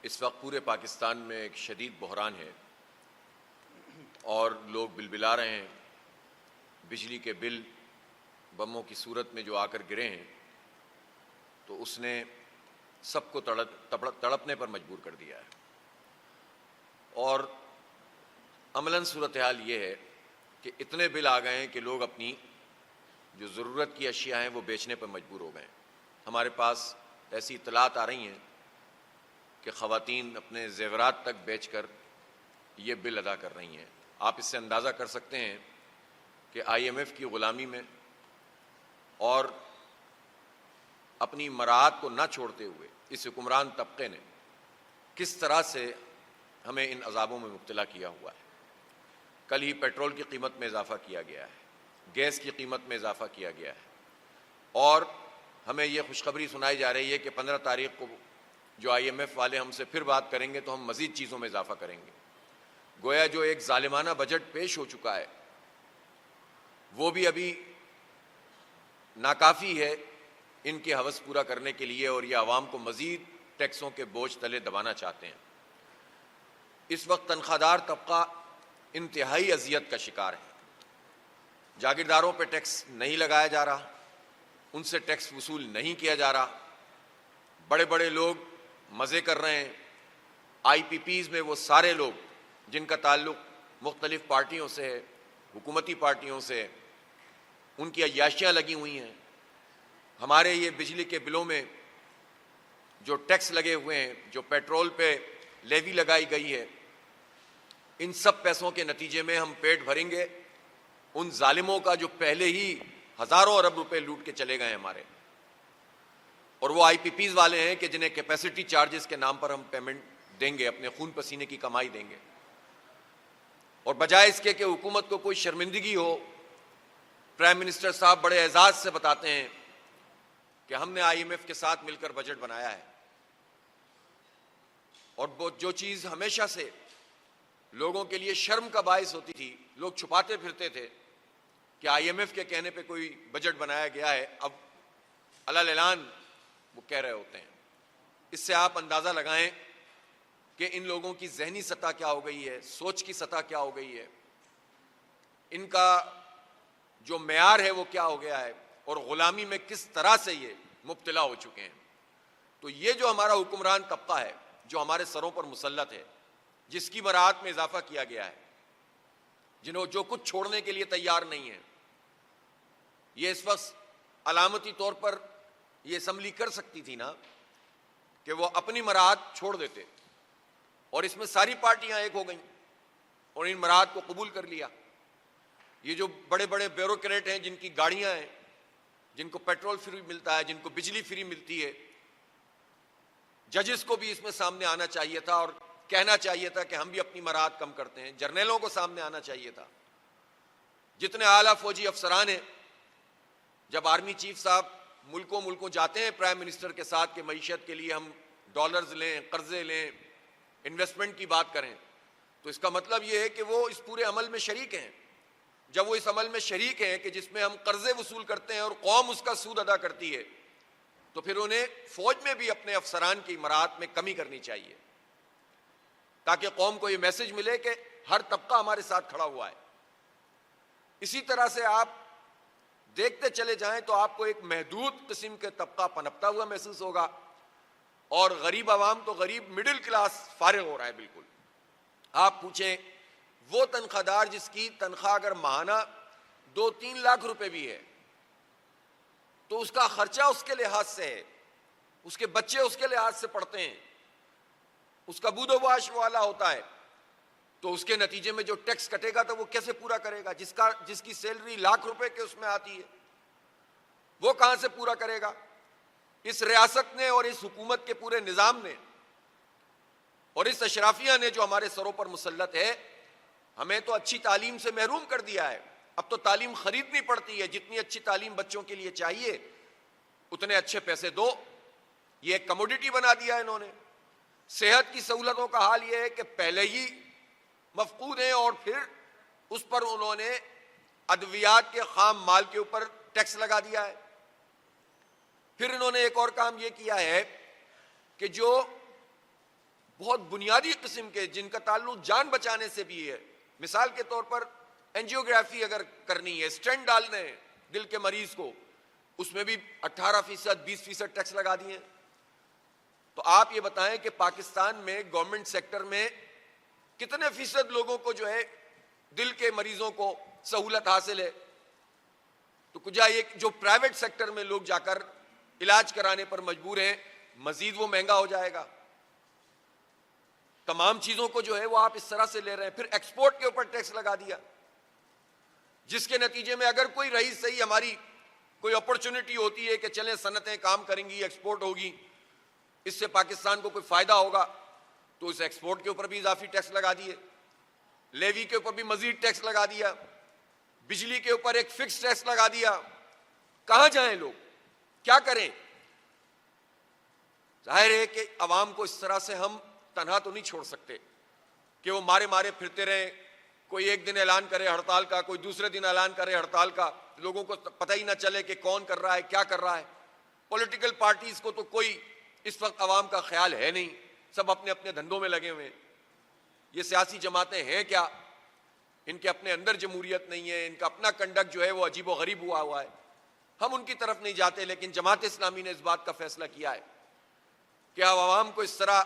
इस वक्त पूरे पाकिस्तान में एक शदीद बहरान है और लोग बिलबिला रहे हैं। बिजली के बिल बमों की सूरत में जो आकर गिरे हैं तो उसने सबको तड़पने पर मजबूर कर दिया है। और अमलन सूरत हाल ये है कि इतने बिल आ गए हैं कि लोग अपनी जो ज़रूरत की अशिया हैं वो बेचने पर मजबूर हो गए। हमारे पास ऐसी इतलात आ रही हैं कि ख़वातीन अपने ज़ेवरात तक बेचकर ये बिल अदा कर रही हैं। आप इससे अंदाज़ा कर सकते हैं कि IMF की ग़ुलामी में और अपनी मराहत को न छोड़ते हुए इस हुक्मरान तबके ने किस तरह से हमें इन अज़ाबों में मुब्तला किया हुआ है। कल ही पेट्रोल की कीमत में इजाफ़ा किया गया है, गैस की कीमत में इजाफ़ा किया गया है और हमें ये खुशखबरी सुनाई जा रही है कि 15 तारीख़ को जो IMF वाले हमसे फिर बात करेंगे तो हम मज़ीद चीज़ों में इजाफ़ा करेंगे। गोया जो एक ज़ालिमाना बजट पेश हो चुका है वो भी अभी नाकाफ़ी है इनकी हवस पूरा करने के लिए और ये आवाम को मज़ीद टैक्सों के बोझ तले दबाना चाहते हैं। इस वक्त तनख्वाहदार तबका इंतहाई अजियत का शिकार है। जागीरदारों पर टैक्स नहीं लगाया जा रहा, उनसे टैक्स वसूल नहीं किया जा रहा, बड़े बड़े लोग मज़े कर रहे हैं। IPPs में वो सारे लोग जिनका ताल्लुक़ मुख्तलिफ़ पार्टियों से है, हुकूमती पार्टियों से, उनकी अय्याशियाँ लगी हुई हैं। हमारे ये बिजली के बिलों में जो टैक्स लगे हुए हैं, जो पेट्रोल पे लेवी लगाई गई है, इन सब पैसों के नतीजे में हम पेट भरेंगे उन जालिमों का जो पहले ही हज़ारों अरब रुपए लूट के चले गए हमारे। और वो IPPs वाले हैं कि जिन्हें कैपेसिटी चार्जेस के नाम पर हम पेमेंट देंगे, अपने खून पसीने की कमाई देंगे। और बजाय इसके कि हुकूमत को कोई शर्मिंदगी हो, प्राइम मिनिस्टर साहब बड़े एजाज से बताते हैं कि हमने IMF के साथ मिलकर बजट बनाया है। और वो जो चीज़ हमेशा से लोगों के लिए शर्म का बायस होती थी, लोग छुपाते फिरते थे कि IMF के कहने पे कोई बजट बनाया गया है, अब अलल ऐलान वो कह रहे होते हैं। इससे आप अंदाज़ा लगाएं कि इन लोगों की जहनी सतह क्या हो गई है, सोच की सतह क्या हो गई है, इनका जो मेयार है वो क्या हो गया है और ग़ुलामी में किस तरह से ये मुब्तला हो चुके हैं। तो ये जो हमारा हुक्मरान तबका है जो हमारे सरों पर मुसल्लत है, जिसकी बरात में इजाफा किया गया है, जिन्हों जो कुछ छोड़ने के लिए तैयार नहीं है, ये इस वक्त अलामती तौर पर ये असम्बली कर सकती थी ना कि वो अपनी मराहत छोड़ देते और इसमें सारी पार्टियां एक हो गईं और इन मराहत को कबूल कर लिया। ये जो बड़े बड़े ब्यूरोक्रेट हैं, जिनकी गाड़ियां हैं, जिनको पेट्रोल फ्री मिलता है, जिनको बिजली फ्री मिलती है, जजेस को भी इसमें सामने आना चाहिए था और कहना चाहिए था कि हम भी अपनी मराहत कम करते हैं। जर्नलों को सामने आना चाहिए था। जितने आला फौजी अफसरान हैं, जब आर्मी चीफ साहब मुल्कों जाते हैं प्राइम मिनिस्टर के साथ कि मईशत के लिए हम डॉलर्स लें, कर्जे लें, इन्वेस्टमेंट की बात करें, तो इसका मतलब यह है कि वो इस पूरे अमल में शरीक हैं। जब वो इस अमल में शरीक हैं कि जिसमें हम कर्जे वसूल करते हैं और कौम उसका सूद अदा करती है, तो फिर उन्हें फौज में भी अपने अफसरान की मराहत में कमी करनी चाहिए ताकि कौम को ये मैसेज मिले कि हर तबका हमारे साथ खड़ा हुआ है। इसी तरह से आप देखते चले जाएं तो आपको एक महदूद किस्म के तबका पनपता हुआ महसूस होगा और गरीब आवाम तो गरीब मिडिल क्लास फारिग हो रहा है बिल्कुल। आप पूछें वो तनख्वाहदार जिसकी तनख्वाह अगर माहाना 2-3 लाख रुपए भी है तो उसका खर्चा उसके लिहाज से है, उसके बच्चे उसके लिहाज से पढ़ते हैं, उसका बूदोबाश वाला होता है, तो उसके नतीजे में जो टैक्स कटेगा तो वो कैसे पूरा करेगा? जिसकी सैलरी लाख रुपए के उसमें आती है वो कहां से पूरा करेगा? इस रियासत ने और इस हुकूमत के पूरे निजाम ने और इस अशराफिया ने जो हमारे सरों पर मुसल्लत है, हमें तो अच्छी तालीम से महरूम कर दिया है। अब तो तालीम खरीदनी पड़ती है। जितनी अच्छी तालीम बच्चों के लिए चाहिए उतने अच्छे पैसे दो। ये एक कमोडिटी बना दिया है इन्होंने। सेहत की सहूलतों का हाल यह है कि पहले ही मफकूद है और फिर उस पर उन्होंने अद्वियात के खाम माल के ऊपर टैक्स लगा दिया है। फिर इन्होंने एक और काम यह किया है कि जो बहुत बुनियादी किस्म के, जिनका ताल्लुक जान बचाने से भी है। मिसाल के तौर पर एंजियोग्राफी अगर करनी है, स्टेंट डालने हैं दिल के मरीज को, उसमें भी 18%, 20% टैक्स लगा दिए। तो आप ये बताएं कि पाकिस्तान में गवर्नमेंट सेक्टर में कितने फीसद लोगों को जो है दिल के मरीजों को सहूलत हासिल है। तो कुछ ये जो प्राइवेट सेक्टर में लोग जाकर इलाज कराने पर मजबूर हैं, मजीद वो महंगा हो जाएगा। तमाम चीजों को जो है वो आप इस तरह से ले रहे हैं। फिर एक्सपोर्ट के ऊपर टैक्स लगा दिया, जिसके नतीजे में अगर कोई रही सही हमारी कोई अपॉर्चुनिटी होती है कि चलें सनतें काम करेंगी, एक्सपोर्ट होगी, इससे पाकिस्तान को कोई फायदा होगा, तो इस एक्सपोर्ट के ऊपर भी इजाफी टैक्स लगा दिए, लेवी के ऊपर भी मजीद टैक्स लगा दिया, बिजली के ऊपर एक फिक्स टैक्स लगा दिया। कहां जाएं लोग, क्या करें? जाहिर है कि अवाम को इस तरह से हम तनहा तो नहीं छोड़ सकते कि वो मारे मारे फिरते रहे। कोई एक दिन ऐलान करे हड़ताल का, कोई दूसरे दिन ऐलान करे हड़ताल का, लोगों को पता ही ना चले कि कौन कर रहा है, क्या कर रहा है। पॉलिटिकल पार्टीज को तो कोई इस वक्त अवाम का ख्याल है नहीं, सब अपने अपने धंधों में लगे हुए हैं। ये सियासी जमातें हैं क्या, इनके अपने अंदर जमहूरियत नहीं है, इनका अपना कंडक्ट जो है वो अजीब व गरीब हुआ है। हम उनकी तरफ नहीं जाते, लेकिन जमात इस्लामी ने इस बात का फैसला किया है कि अब अवाम को इस तरह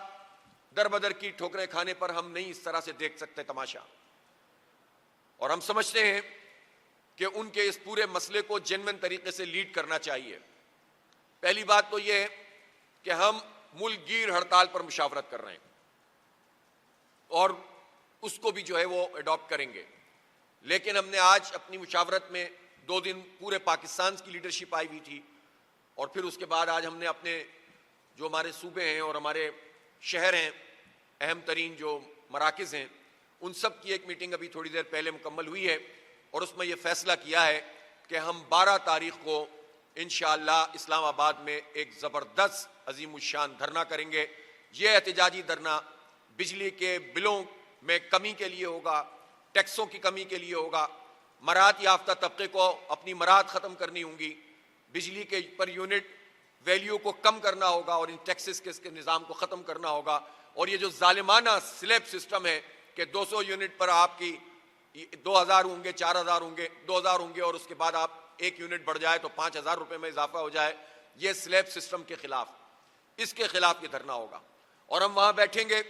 दर बदर की ठोकरें खाने पर हम नहीं इस तरह से देख सकते तमाशा। और हम समझते हैं कि उनके इस पूरे मसले को जेन्युइन तरीके से लीड करना चाहिए। पहली बात तो यह है कि हम मुल्क गिर हड़ताल पर मुशावरत कर रहे हैं और उसको भी जो है वो अडॉप्ट करेंगे। लेकिन हमने आज अपनी मुशावरत में 2 दिन पूरे पाकिस्तान की लीडरशिप आई हुई थी, और फिर उसके बाद आज हमने अपने जो हमारे सूबे हैं और हमारे शहर हैं, अहम तरीन जो मराकज़ हैं, उन सब की एक मीटिंग अभी थोड़ी देर पहले मुकम्मल हुई है, और उसमें यह फैसला किया है कि हम 12 तारीख को इंशाअल्लाह इस्लामाबाद में एक ज़बरदस्त अज़ीमुश्शान धरना करेंगे। ये एहतजाजी धरना बिजली के बिलों में कमी के लिए होगा, टैक्सों की कमी के लिए होगा, मराहत याफ्ता तबके को अपनी मराहत ख़त्म करनी होंगी, बिजली के पर यूनिट वैल्यू को कम करना होगा और इन टैक्सेस के इसके निज़ाम को ख़त्म करना होगा। और ये जो जालिमाना स्लैब सिस्टम है कि 200 यूनिट पर आपकी 2000 होंगे, 4000 होंगे, 2000 होंगे, और उसके बाद आप 1 यूनिट बढ़ जाए तो 5000 रुपये में इजाफा हो जाए, ये स्लैब सिस्टम के खिलाफ, इसके खिलाफ ये धरना होगा। और हम वहाँ बैठेंगे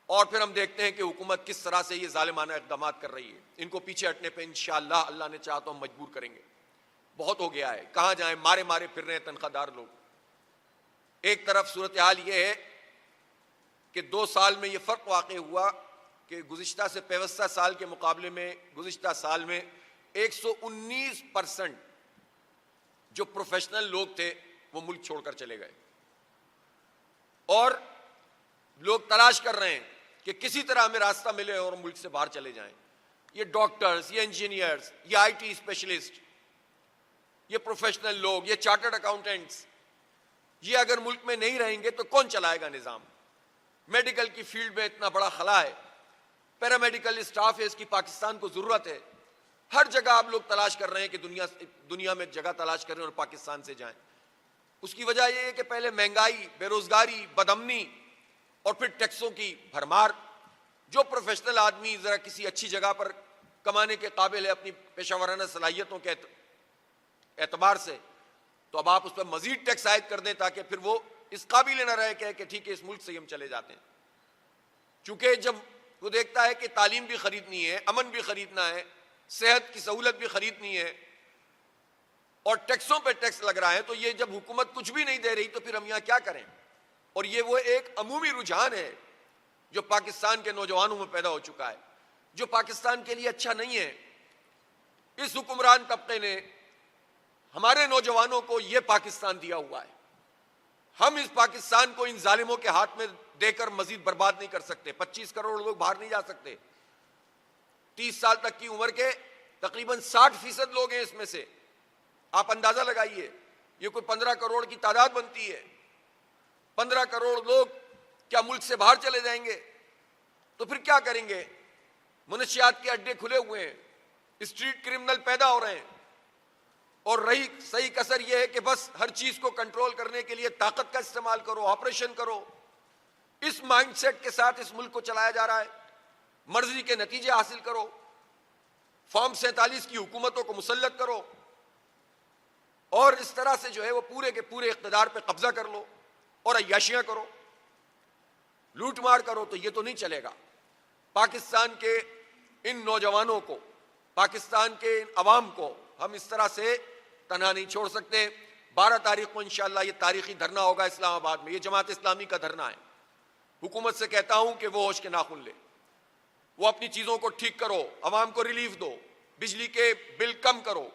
और फिर हम देखते हैं कि हुकूमत किस तरह से ये जालिमाना इक़दाम कर रही है। इनको पीछे हटने पर इंशाअल्लाह अल्लाह ने चाहा तो हम मजबूर करेंगे। बहुत हो गया है, कहाँ जाएं, मारे मारे फिर रहे हैं तनख्वाहदार लोग। एक तरफ सूरत हाल ये है कि 2 साल में ये फ़र्क वाक़ई हुआ कि गुज़िश्ता से पेवस्ता साल के मुकाबले में गुज़िश्ता साल में 119% जो प्रोफेशनल लोग थे वो मुल्क छोड़कर चले गए, और लोग तलाश कर रहे हैं कि किसी तरह हमें रास्ता मिले और मुल्क से बाहर चले जाएं। ये डॉक्टर्स, ये इंजीनियर्स, ये IT स्पेशलिस्ट, ये प्रोफेशनल लोग, ये चार्टर्ड अकाउंटेंट्स, ये अगर मुल्क में नहीं रहेंगे तो कौन चलाएगा निज़ाम? मेडिकल की फील्ड में इतना बड़ा खला है, पैरामेडिकल स्टाफ है, इसकी पाकिस्तान को ज़रूरत है। हर जगह आप लोग तलाश कर रहे हैं कि दुनिया में जगह तलाश कर रहे हैं और पाकिस्तान से जाएं। उसकी वजह यह है कि पहले महंगाई, बेरोजगारी, बदअमनी और फिर टैक्सों की भरमार। जो प्रोफेशनल आदमी ज़रा किसी अच्छी जगह पर कमाने के काबिल है अपनी पेशावराना सलाहियतों के एतबार से, तो अब आप उस पर मजीद टैक्स आयद कर दें ताकि फिर वो इस काबिल न रहे कि ठीक है इस मुल्क से हम चले जाते हैं। चूंकि जब वो देखता है कि तालीम भी खरीदनी है, अमन भी खरीदना है, सेहत की सहूलत भी खरीदनी है, और टैक्सों पे टैक्स लग रहा है, तो ये जब हुकूमत कुछ भी नहीं दे रही तो फिर हम यहाँ क्या करें? और ये वो एक अमूमी रुझान है जो पाकिस्तान के नौजवानों में पैदा हो चुका है, जो पाकिस्तान के लिए अच्छा नहीं है। इस हुक्मरान तबके ने हमारे नौजवानों को ये पाकिस्तान दिया हुआ है। हम इस पाकिस्तान को इन जालिमों के हाथ में देकर मजीद बर्बाद नहीं कर सकते। 25 करोड़ लोग बाहर नहीं जा सकते। 30 साल तक की उम्र के तकरीबन 60% लोग हैं इसमें से। आप अंदाजा लगाइए, ये कोई 15 करोड़ की तादाद बनती है। 15 करोड़ लोग क्या मुल्क से बाहर चले जाएंगे? तो फिर क्या करेंगे? मुनशियात के अड्डे खुले हुए हैं, स्ट्रीट क्रिमिनल पैदा हो रहे हैं, और रही सही कसर यह है कि बस हर चीज को कंट्रोल करने के लिए ताकत का इस्तेमाल करो, ऑपरेशन करो। इस माइंडसेट के साथ इस मुल्क को चलाया जा रहा है। मर्जी के नतीजे हासिल करो, फॉर्म 47 की हुकूमतों को मुसल्लत करो और इस तरह से जो है वो पूरे के पूरे इख्तिदार पे कब्जा कर लो और अय्याशियां करो, लूट मार करो, तो ये तो नहीं चलेगा। पाकिस्तान के इन नौजवानों को, पाकिस्तान के इन अवाम को हम इस तरह से तन्हा नहीं छोड़ सकते। 12 तारीख को इंशाअल्लाह ये तारीखी धरना होगा इस्लामाबाद में, ये जमात इस्लामी का धरना है। हुकूमत से कहता हूं कि वो होश के नाखून ले, वो अपनी चीजों को ठीक करो, अवाम को रिलीफ दो, बिजली के बिल कम करो,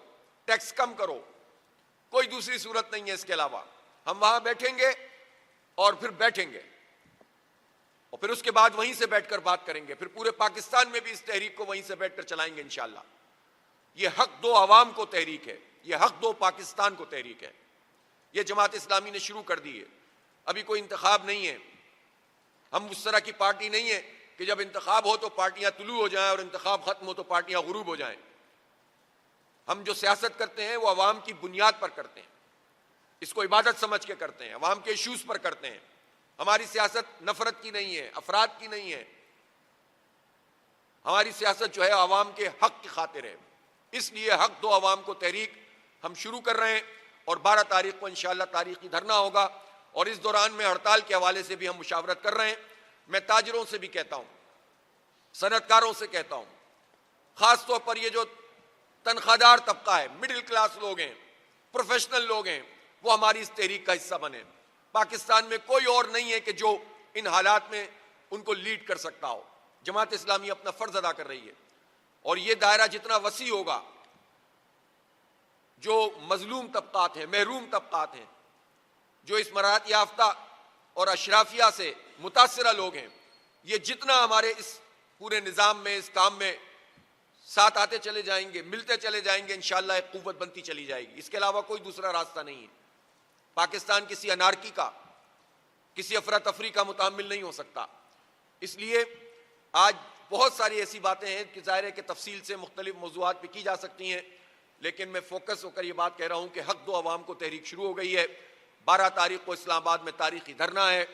टैक्स कम करो, कोई दूसरी सूरत नहीं है इसके अलावा। हम वहां बैठेंगे और फिर बैठेंगे और फिर उसके बाद वहीं से बैठकर बात करेंगे, फिर पूरे पाकिस्तान में भी इस तहरीक को वहीं से बैठकर चलाएंगे इंशाअल्लाह। ये हक दो अवाम को तहरीक है, ये हक दो पाकिस्तान को तहरीक है। ये जमात इस्लामी ने शुरू कर दी है, अभी कोई इंतखाब नहीं है। हम उस तरह की पार्टी नहीं है कि जब इंतखाब हो तो पार्टियां तुलू हो जाएं और इंतखाब खत्म हो तो पार्टियां गुरूब हो जाएं। हम जो सियासत करते हैं वो अवाम की बुनियाद पर करते हैं, इसको इबादत समझ के करते हैं, अवाम के इश्यूज पर करते हैं। हमारी सियासत नफरत की नहीं है, अफराद की नहीं है। हमारी सियासत जो है अवाम के हक की खातिर है। इसलिए हक दो अवाम को तहरीक हम शुरू कर रहे हैं और 12 तारीख को इंशाअल्लाह तारीखी धरना होगा। और इस दौरान में हड़ताल के हवाले से भी हम मुशावरत कर रहे हैं। मैं ताजरों से भी कहता हूं, सनतकारों से कहता हूं, खासतौर पर ये जो तनख्वाहदार तबका है, मिडिल क्लास लोग हैं, प्रोफेशनल लोग हैं, वो हमारी इस तहरीक का हिस्सा बने। पाकिस्तान में कोई और नहीं है कि जो इन हालात में उनको लीड कर सकता हो। जमात इस्लामी अपना फर्ज अदा कर रही है और ये दायरा जितना वसी होगा, जो मजलूम तबकात हैं, महरूम तबकात हैं, जो इस मराहत याफ्ता और अशराफिया से मुतासरा लोग हैं, ये जितना हमारे इस पूरे निज़ाम में, इस काम में साथ आते चले जाएंगे, मिलते चले जाएंगे, इंशाअल्लाह एक कुव्वत बनती चली जाएगी। इसके अलावा कोई दूसरा रास्ता नहीं है। पाकिस्तान किसी अनारकी का, किसी अफरा तफरी का मुतामिल नहीं हो सकता। इसलिए आज बहुत सारी ऐसी बातें हैं कि ज़ाहिर है कि तफसील से मुख्तलिफ मौज़ूआत पे की जा सकती हैं, लेकिन मैं फोकस होकर ये बात कह रहा हूँ कि हक दो अवाम को तहरीक शुरू हो गई है। 12 तारीख को इस्लामाबाद में तारीखी धरना है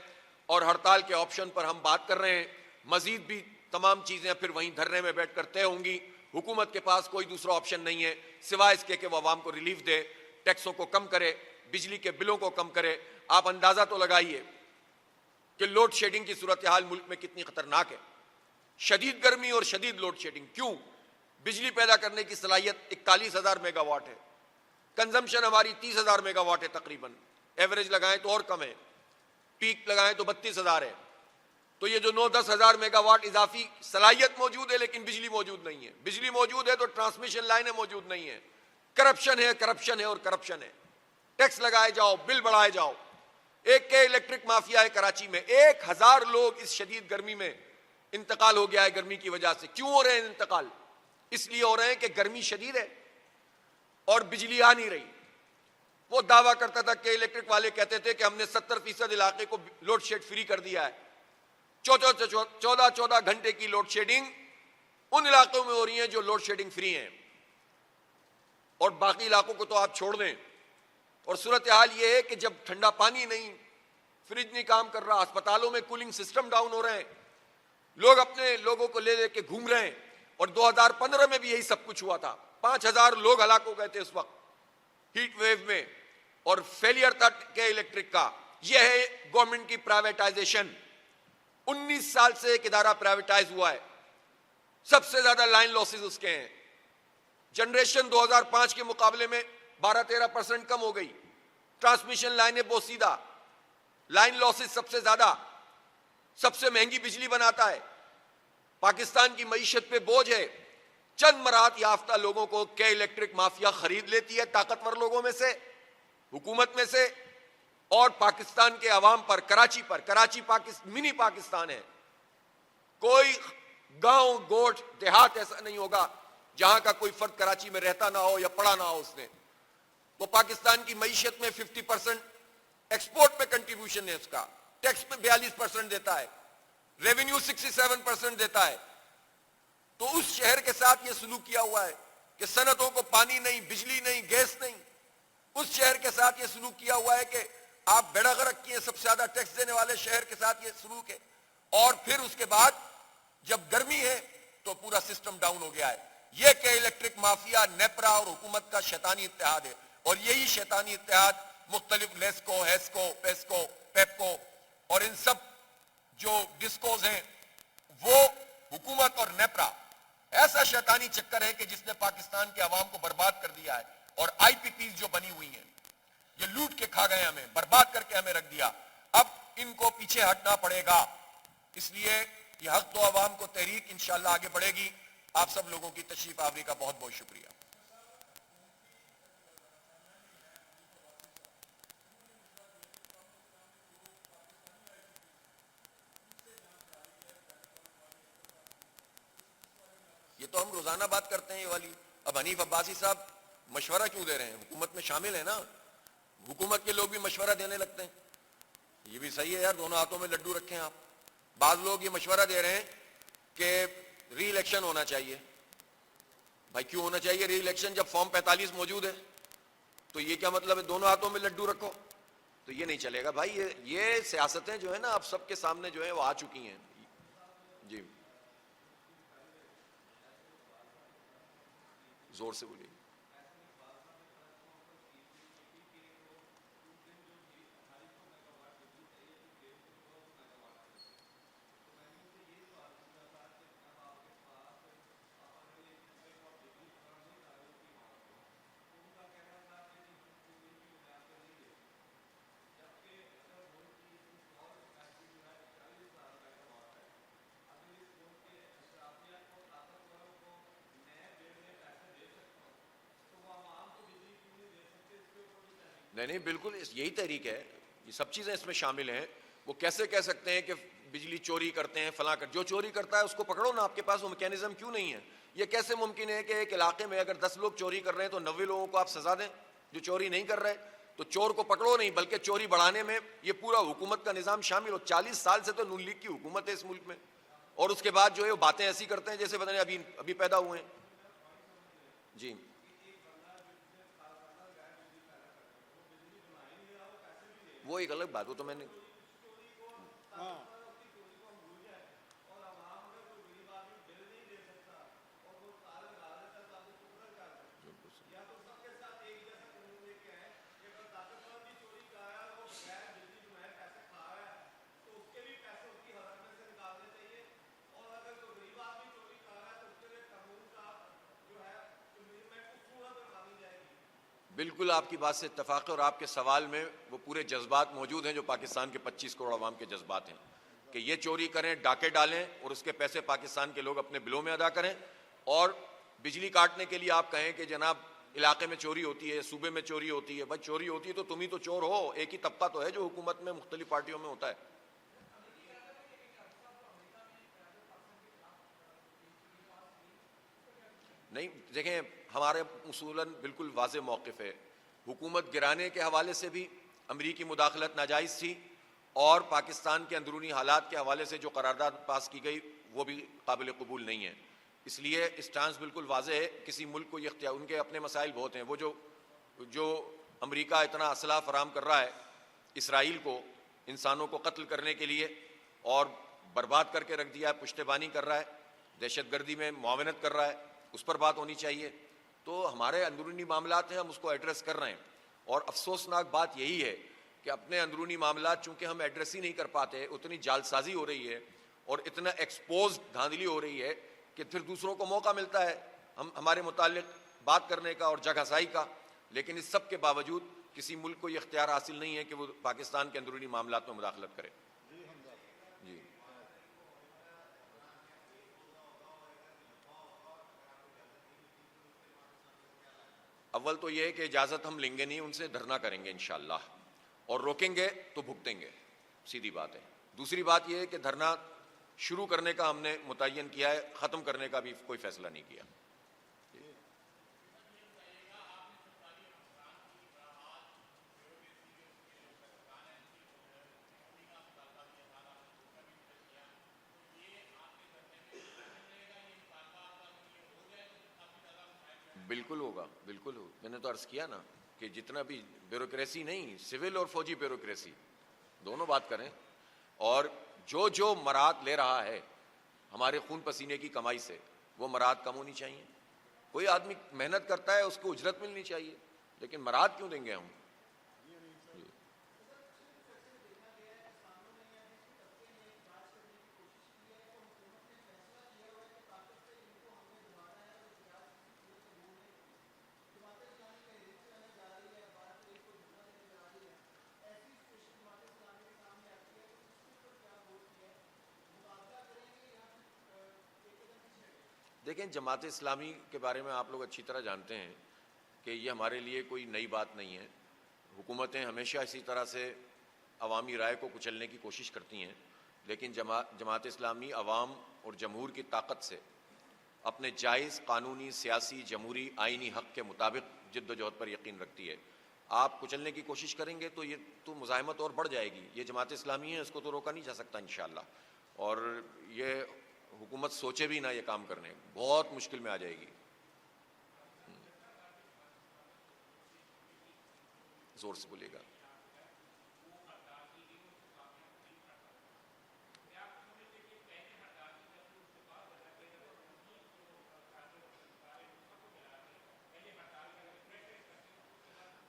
और हड़ताल के ऑप्शन पर हम बात कर रहे हैं। मजीद भी तमाम चीज़ें फिर वहीं धरने में बैठ कर तय होंगी। हुकूमत के पास कोई दूसरा ऑप्शन नहीं है सिवाय इसके कि वह अवाम को रिलीफ दे, टैक्सों को कम करे, बिजली के बिलों को कम करे। आप अंदाज़ा तो लगाइए कि लोड शेडिंग की सूरत हाल मुल्क में कितनी खतरनाक है। शदीद गर्मी और शदीद लोड शेडिंग। क्यों? बिजली पैदा करने की सलाहियत 41,000 मेगावाट है, कंजम्पशन हमारी 30,000 मेगावाट है तकरीबन, एवरेज लगाएं तो और कम है, पीक लगाएं तो 32,000 है। तो ये जो 9-10 हज़ार मेगावाट इजाफी सलाहियत मौजूद है, लेकिन बिजली मौजूद नहीं है। बिजली मौजूद है तो ट्रांसमिशन लाइनें मौजूद नहीं है। करप्शन है, करप्शन है और करप्शन है। टैक्स लगाए जाओ, बिल बढ़ाए जाओ। एक के इलेक्ट्रिक माफिया है कराची में, 1,000 लोग इस शदीद गर्मी में इंतकाल हो गया है गर्मी की वजह से। क्यों हो रहे हैं इंतकाल? इसलिए हो रहे हैं कि गर्मी शदीद है और बिजली आ नहीं रही। वो दावा करता था कि इलेक्ट्रिक वाले कहते थे कि हमने 70% इलाके को लोड शेड फ्री कर दिया है। 14 घंटे की लोड शेडिंग उन इलाकों में हो रही है जो लोड शेडिंग फ्री हैं, और बाकी इलाकों को तो आप छोड़ दें। और सूरत हाल ये है कि जब ठंडा पानी नहीं, फ्रिज नहीं काम कर रहा, अस्पतालों में कूलिंग सिस्टम डाउन हो रहे हैं, लोग अपने लोगों को ले लेके घूम रहे हैं। और 2015 में भी यही सब कुछ हुआ था। 5,000 लोग हलाक हो गए थे उस वक्त हीट वेव में, और फेलियर था के इलेक्ट्रिक का। यह है गवर्नमेंट की प्राइवेटाइजेशन। 19 साल से एक इदारा प्राइवेटाइज हुआ है, सबसे ज्यादा लाइन लॉसेस उसके हैं। जनरेशन 2005 के मुकाबले में 12-13% कम हो गई। ट्रांसमिशन लाइनें बोसीदा, लाइन लॉसेस सबसे ज्यादा, सबसे महंगी बिजली बनाता है। पाकिस्तान की मईशत पे बोझ है। चंद मराहत याफ्ता लोगों को के इलेक्ट्रिक माफिया खरीद लेती है, ताकतवर लोगों में से, हुकूमत में से, और पाकिस्तान के अवाम पर, कराची पर। कराची मिनी पाकिस्तान है। कोई गांव, गोठ, देहात ऐसा नहीं होगा जहां का कोई फर्द कराची में रहता ना हो या पढ़ा ना हो उसने। तो पाकिस्तान की मईशत में 50% एक्सपोर्ट में कंट्रीब्यूशन है उसका, टैक्स में 42% देता है, रेवेन्यू 67% देता है। तो उस शहर के साथ यह सलूक किया हुआ है कि सनतों को पानी नहीं, बिजली नहीं, गैस नहीं। उस शहर के साथ यह सलूक किया हुआ है कि आप बेड़ा गर्क किए, सबसे ज्यादा टैक्स देने वाले शहर के साथ ये शुरू के, और फिर उसके बाद जब गर्मी है तो पूरा सिस्टम डाउन हो गया है। यह कि इलेक्ट्रिक माफिया, नेपरा और हुकूमत का शैतानी इत्तेहाद है, और यही शैतानी इत्तेहाद मुख्तलिफ लेस्को, हेस्को, पेस्को, पेपको और इन सब जो डिस्कोज हैं, वो हुकूमत और नेपरा ऐसा शैतानी चक्कर है कि जिसने पाकिस्तान के अवाम को बर्बाद कर दिया है। और आईपीपी जो बनी हुई हैं, ये लूट के खा गए, हमें बर्बाद करके हमें रख दिया। अब इनको पीछे हटना पड़ेगा। इसलिए ये हक दो अवाम को तहरीक इंशाअल्लाह आगे बढ़ेगी। आप सब लोगों की तशरीफ आवरी का बहुत बहुत शुक्रिया। ये तो हम रोजाना बात करते हैं ये वाली। अब हनीफ अब्बासी साहब मशवरा क्यों दे रहे हैं? हुकूमत में शामिल है ना, हुकूमत के लोग भी मशवरा देने लगते हैं। ये भी सही है यार, दोनों हाथों में लड्डू रखें आप। बाद लोग ये मशवरा दे रहे हैं कि री इलेक्शन होना चाहिए। भाई क्यों होना चाहिए री इलेक्शन जब फॉर्म 45 मौजूद है? तो ये क्या मतलब है दोनों हाथों में लड्डू रखो? तो ये नहीं चलेगा भाई। ये सियासतें जो है ना आप सबके सामने जो है वो आ चुकी हैं। जी जोर से बोलिए। नहीं नहीं बिल्कुल यही तरीका है। ये सब चीजें इसमें शामिल हैं। वो कैसे कह सकते हैं कि बिजली चोरी करते हैं फला कर, जो चोरी करता है उसको पकड़ो ना। आपके पास वो मैकेनिज्म क्यों नहीं है? ये कैसे मुमकिन है कि एक इलाके में अगर 10 लोग चोरी कर रहे हैं तो 90 लोगों को आप सजा दें जो चोरी नहीं कर रहे? तो चोर को पकड़ो नहीं, बल्कि चोरी बढ़ाने में ये पूरा हुकूमत का निजाम शामिल हो। 40 साल से तो नून लीग की हुकूमत है इस मुल्क में, और उसके बाद जो है वो बातें ऐसी करते हैं जैसे पता नहीं अभी अभी पैदा हुए हैं। जी वो एक अलग बात, वो तो मैंने बिल्कुल आपकी बात से इत्तफाक है। और आपके सवाल में वो पूरे जज्बात मौजूद हैं जो पाकिस्तान के 25 करोड़ अवाम के जज्बात हैं कि ये चोरी करें, डाके डालें और उसके पैसे पाकिस्तान के लोग अपने बिलों में अदा करें। और बिजली काटने के लिए आप कहें कि जनाब इलाके में चोरी होती है, सूबे में चोरी होती है। भाई चोरी होती है तो तुम ही तो चोर हो। एक ही तबका तो है जो हुकूमत में मुख्तलिफ पार्टियों में होता है। नहीं देखें, हमारे उसूलन बिल्कुल वाज़े मौक़िफ़ है। हुकूमत गिराने के हवाले से भी अमरीकी मुदाखलत नाजायज़ थी, और पाकिस्तान के अंदरूनी हालात के हवाले से जो करारदाद पास की गई वो भी काबिल कबूल नहीं है। इसलिए स्टांस बिल्कुल वाज़े है। किसी मुल्क को ये इख्तियार, उनके अपने मसाइल बहुत हैं। वो जो अमरीका इतना असला फराम कर रहा है इसराइल को इंसानों को कत्ल करने के लिए और बर्बाद करके रख दिया है, पुश्तबानी कर रहा है, दहशतगर्दी में मुआवनत कर रहा है, उस पर बात होनी चाहिए। तो हमारे अंदरूनी मामलात हैं, हम उसको एड्रेस कर रहे हैं। और अफसोसनाक बात यही है कि अपने अंदरूनी मामलात चूँकि हम एड्रेस ही नहीं कर पाते, उतनी जालसाजी हो रही है और इतना एक्सपोज धांधली हो रही है कि फिर दूसरों को मौका मिलता है हमारे मुतालिक बात करने का और जगहसाई का। लेकिन इस सब के बावजूद किसी मुल्क को ये इख्तियार हासिल नहीं है कि वो पाकिस्तान के अंदरूनी मामलात में मुदाखलत करे। जी अव्वल तो ये है कि इजाज़त हम लेंगे नहीं उनसे, धरना करेंगे इंशाअल्लाह, और रोकेंगे तो भुगतेंगे, सीधी बात है। दूसरी बात यह है कि धरना शुरू करने का हमने मुतय्यन किया है, ख़त्म करने का भी कोई फैसला नहीं किया। बिल्कुल होगा, बिल्कुल हो। मैंने तो अर्ज़ किया ना कि जितना भी ब्यूरोक्रेसी नहीं, सिविल और फौजी ब्यूरोक्रेसी दोनों बात करें, और जो जो मराहत ले रहा है हमारे खून पसीने की कमाई से, वो मराहत कम होनी चाहिए। कोई आदमी मेहनत करता है उसको उजरत मिलनी चाहिए, लेकिन मराहत क्यों देंगे हम? देखें, जमात इस्लामी के बारे में आप लोग अच्छी तरह जानते हैं कि ये हमारे लिए कोई नई बात नहीं है। हुकूमतें हमेशा इसी तरह से अवामी राय को कुचलने की कोशिश करती हैं, लेकिन जमात इस्लामी अवाम और जमहूर की ताकत से अपने जायज़ कानूनी, सियासी, जमहूरी, आइनी हक़ के मुताबिक जिद्दोजहद पर यकीन रखती है। आप कुचलने की कोशिश करेंगे तो ये तो मुज़ाहमत और बढ़ जाएगी। ये जमात इस्लामी है, इसको तो रोका नहीं जा सकता इंशाअल्लाह। और ये हुकूमत सोचे भी ना ये काम करने, बहुत मुश्किल में आ जाएगी। जोर से बोलिएगा।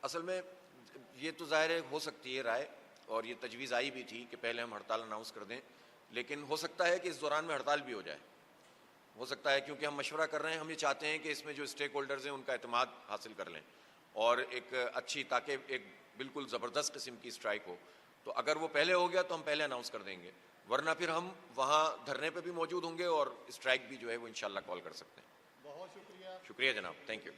असल में ये तो ज़ाहिर है हो सकती है राय, और ये तजवीज़ आई भी थी कि पहले हम हड़ताल अनाउंस कर दें, लेकिन हो सकता है कि इस दौरान में हड़ताल भी हो जाए। हो सकता है, क्योंकि हम मशवरा कर रहे हैं, हम ये चाहते हैं कि इसमें जो स्टेक होल्डर्स हैं उनका एतमाद हासिल कर लें और एक अच्छी, ताकि एक बिल्कुल ज़बरदस्त किस्म की स्ट्राइक हो। तो अगर वो पहले हो गया तो हम पहले अनाउंस कर देंगे, वरना फिर हम वहाँ धरने पे भी मौजूद होंगे और स्ट्राइक भी जो है वो इंशाल्लाह कॉल कर सकते हैं। बहुत शुक्रिया। शुक्रिया जनाब, थैंक यू।